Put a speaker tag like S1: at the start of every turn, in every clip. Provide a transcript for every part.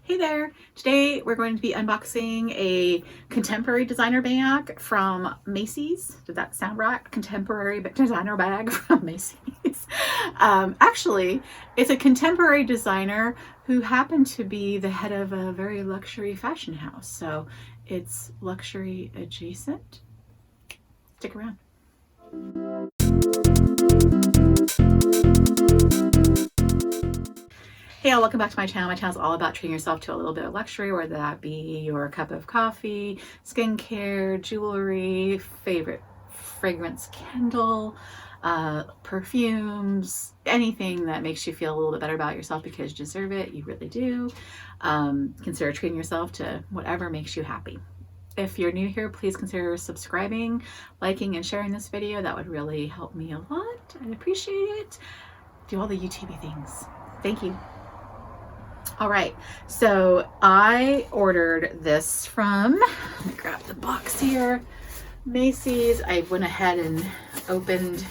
S1: Hey there! Today we're going to be unboxing a contemporary designer bag from Macy's. Did that sound right? Contemporary designer bag from Macy's. Actually, it's a contemporary designer who happened to be the head of a very luxury fashion house. So it's luxury adjacent. Stick around. Hey all, welcome back to my channel. My channel is all about treating yourself to a little bit of luxury, whether that be your cup of coffee, skincare, jewelry, favorite fragrance candle, perfumes, anything that makes you feel a little bit better about yourself because you deserve it. You really do. Consider treating yourself to whatever makes you happy. If you're new here, please consider subscribing, liking, and sharing this video. That would really help me a lot. I'd appreciate it. Do all the YouTube things. Thank you. All right, so I ordered this from, let me grab the box here, Macy's. I went ahead and opened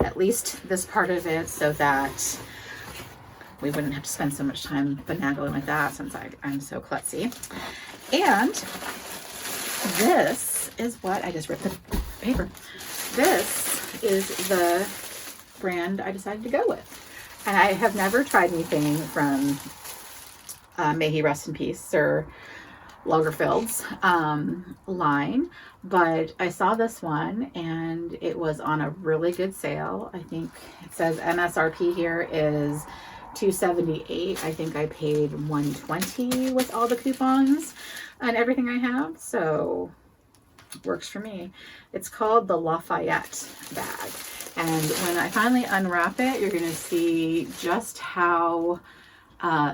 S1: at least this part of it so that we wouldn't have to spend so much time finagling with that since I'm so klutzy. And this is what, I just ripped the paper. This is the brand I decided to go with. And I have never tried anything from may he rest in peace, Sir Lagerfeld's line, but I saw this one and it was on a really good sale. I think it says MSRP here is $278. I think I paid $120 with all the coupons and everything I have, so works for me. It's called the Lafayette bag, and when I finally unwrap it, you're gonna see just how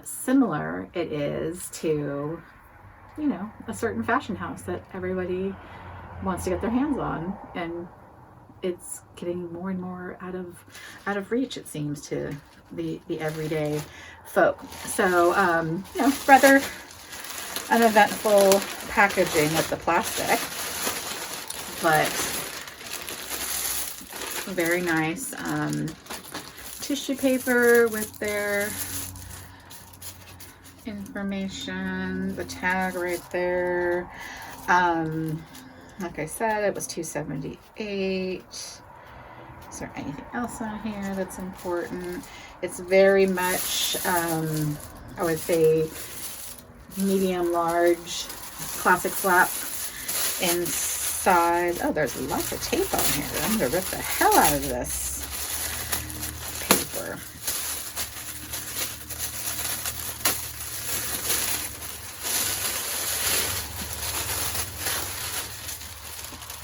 S1: similar it is to, you know, a certain fashion house that everybody wants to get their hands on, and it's getting more and more out of reach, it seems, to the everyday folk. So you know, rather uneventful packaging with the plastic, but very nice tissue paper with their information, the tag right there. Like I said, it was $278. Is there anything else on here that's important? It's very much, I would say, medium large, classic flap inside. Oh, there's lots of tape on here. I'm gonna rip the hell out of this paper.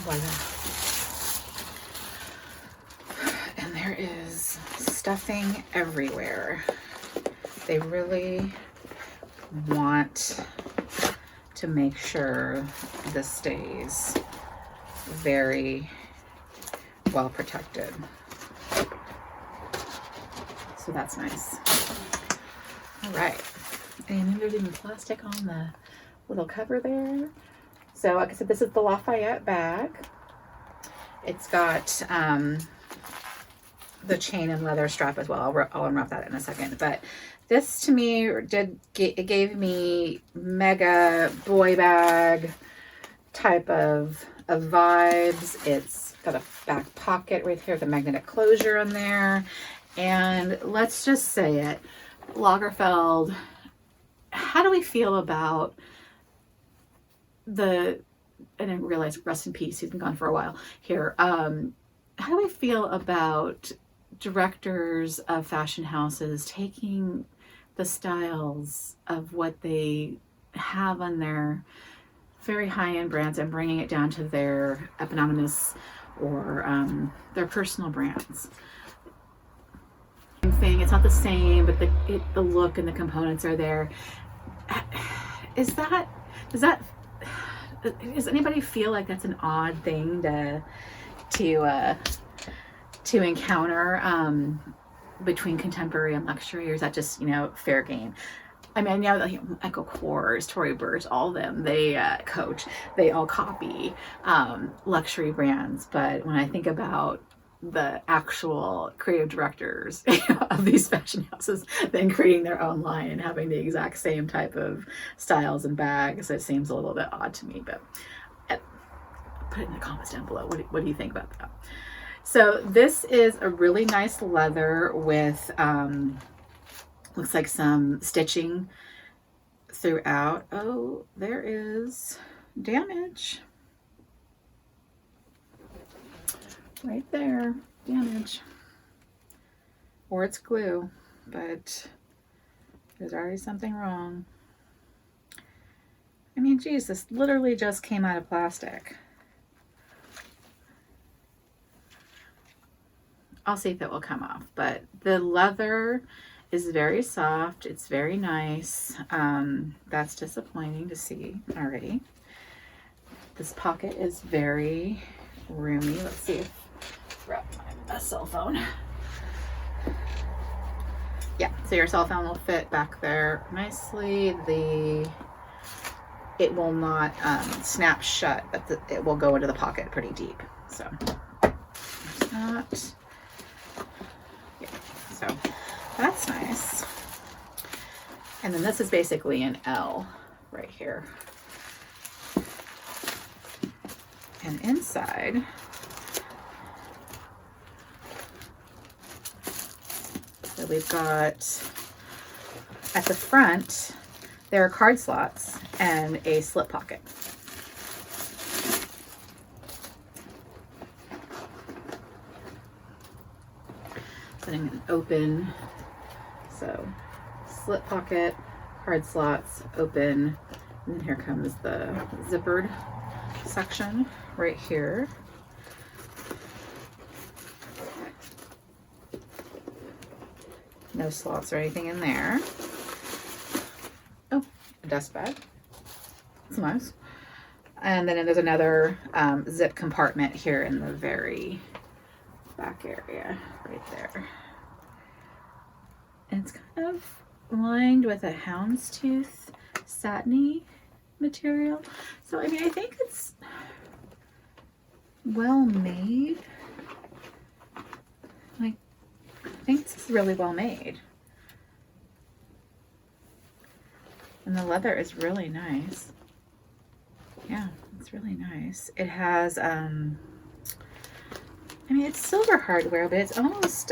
S1: Voila. And there is stuffing everywhere. They really want to make sure this stays very well protected. So that's nice. All right. And there's even plastic on the little cover there. So like I said, this is the Lafayette bag. It's got the chain and leather strap as well. I'll unwrap that in a second. But this to me it gave me mega boy bag type of vibes. It's got a back pocket right here, the magnetic closure in there. And let's just say it, Lagerfeld, how do we feel about I didn't realize, rest in peace, he's been gone for a while here. How do I feel about directors of fashion houses taking the styles of what they have on their very high-end brands and bringing it down to their eponymous or their personal brands? Same thing, it's not the same, but the look and the components are there. Does anybody feel like that's an odd thing to encounter between contemporary and luxury, or is that just, you know, fair game? I mean, yeah, like Michael Kors, Tory Burch, all of them, they Coach, they all copy luxury brands. But when I think about the actual creative directors of these fashion houses than creating their own line and having the exact same type of styles and bags. It seems a little bit odd to me, but put it in the comments down below. What do you think about that? So this is a really nice leather with looks like some stitching throughout. Oh, there is damage right there. Damage, or it's glue, but there's already something wrong. I mean, geez, this literally just came out of plastic. I'll see if it will come off, but the leather is very soft. It's very nice. That's disappointing to see already. This pocket is very roomy. Let's see if grab my cell phone. Yeah, so your cell phone will fit back there nicely. It will not snap shut, but it will go into the pocket pretty deep. So there's that. Yeah, so that's nice. And then this is basically an L right here. And inside, so we've got, at the front, there are card slots and a slip pocket. Setting an open, so slip pocket, card slots, open, and then here comes the zippered section right here. No slots or anything in there. Oh, a dust bag. That's nice. And then there's another zip compartment here in the very back area, right there. And it's kind of lined with a houndstooth satiny material. So, I mean, I think it's well made. Like, I think this is really well made. And the leather is really nice. Yeah, it's really nice. It has, I mean, it's silver hardware, but it's almost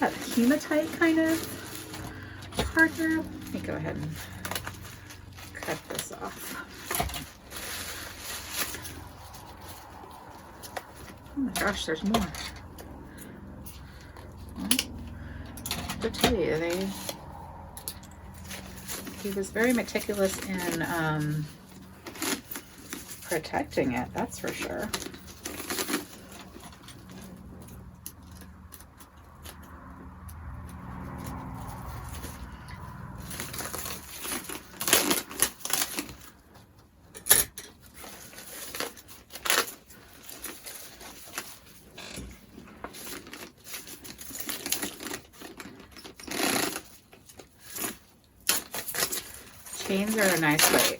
S1: that hematite kind of hardware. Let me go ahead and cut this off. Oh my gosh, there's more. Well, to tell you, he was very meticulous in protecting it, that's for sure. Chains are a nice weight.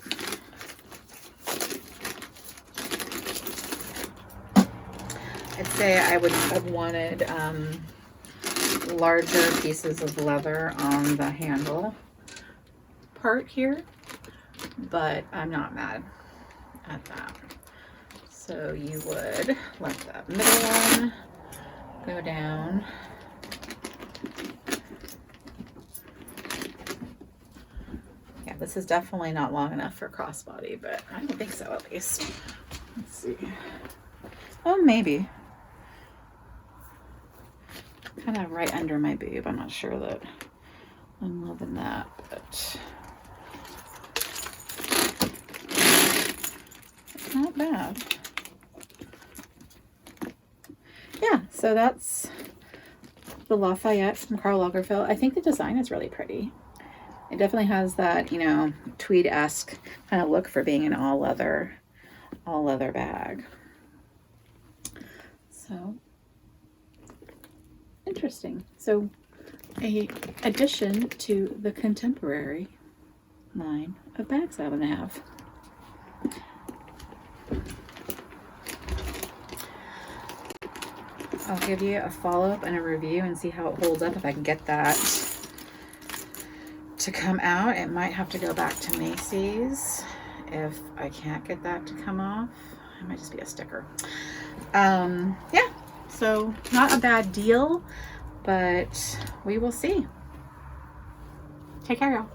S1: I'd say I would have wanted larger pieces of leather on the handle part here, but I'm not mad at that. So you would let that middle one go down. This is definitely not long enough for crossbody, but I don't think so, at least. Let's see. Oh, maybe. Kind of right under my boob. I'm not sure that I'm loving that, but it's not bad. Yeah, so that's the Lafayette from Karl Lagerfeld. I think the design is really pretty. It definitely has that, you know, tweed-esque kind of look for being an all leather bag. So interesting. So a addition to the contemporary line of bags I'm gonna have. I'll give you a follow-up and a review and see how it holds up. If I can get that to come out, it might have to go back to Macy's. If I can't get that to come off, it might just be a sticker. Yeah, so not a bad deal, but we will see. Take care, y'all.